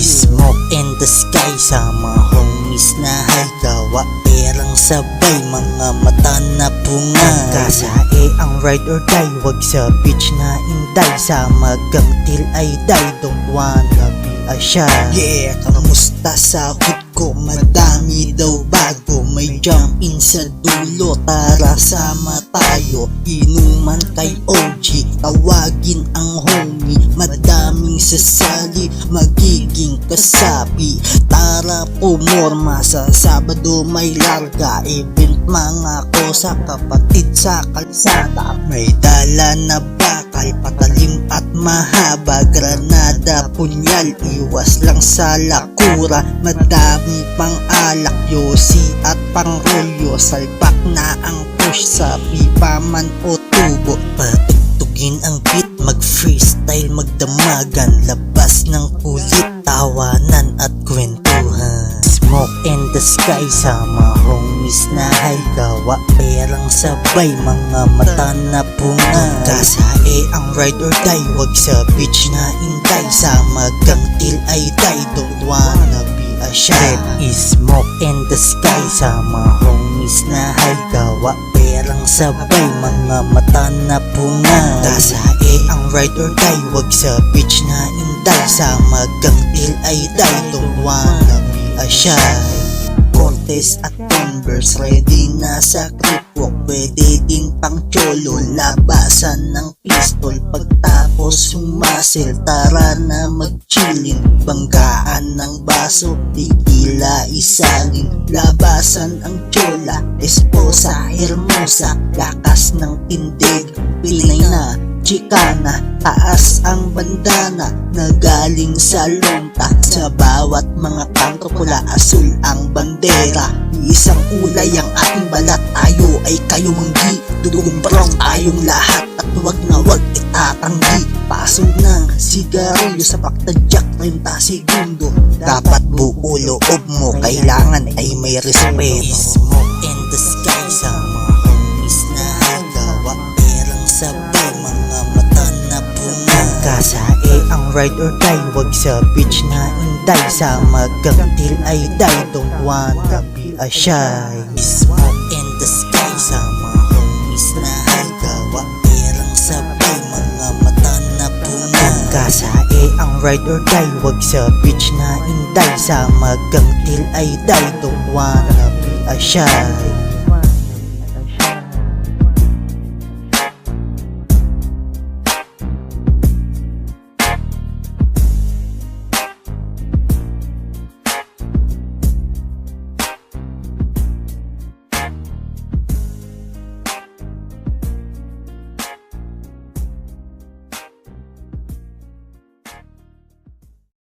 Smoke in the sky sa mga homies na gawa perang sabay, mga mata na bunga. Kasae ang ride or die, wag sa beach na inday. Sa magang till I die, don't wanna be a shy. Yeah, kamusta sa hood ko? Madami daw bago, may jump in sa dulo. Tara sama tayo, inuman kay OG, tawagin ang homie. Madaming sasali, magiging kasapi. Tara pumorma sa Sabado, may larga event mga ko sa kapatid sa kalsada. May dala na bakal, patalim at mahaba, granada, punyal, iwas lang sa lakura. Madami pang alak, yosi at pang rolyo, salpak na ang push sa pipa man o tubo. Patugtugin ang beat, mag-freestyle, magdamagan, labas ng kulit, tawanan at kwentuhan. Smoke in the sky sa mga homies na gawa perang sabay, mga mata na bunga. Kasae ang ride or die, wag sa beach na inday. Sa magang till I die, don't wanna be a shy. Smoke in the sky sa mga homies na gawa perang sabay, mga mata na bunga. Kasae ang ride or die, wag sa beach na inday. Sa magang till I die, don't wanna be a shy. Cortez at Converse, ready na sa creepwalk, pwede din pang cholo, labasan ng pistol. Pagtapos sumasil, tara na mag-chillin, banggaan ng baso, tequila isalin. Labasan ang chola, esposa, hermosa, lakas ng tindig, Pinay na Chicana, taas ang bandana na galing sa lonta. Sa bawat mga kanto pula asul ang bandera. Isang kulay ang ating balat, tayo ay kayo manggi. Dudugong brown tayong lahat at wag na wag itatanggi. Paso ng sigarilyo sa paktadyak 30 segundo. Dapat buo loob mo, kailangan ay may respeto. Smoke in the sky sa mga homies na gawa perang sabay, mga mata na bunga. Kasae ang ride or die, wag sa beach na inday. Sa magang till I die, don't wanna be a shy. Smoke in the sky sa mga homies na gawa perang sabay, mga mata na bunga. Kasae ang ride or die, wag sa beach na inday. Sa magang till I die, don't wanna be a shy.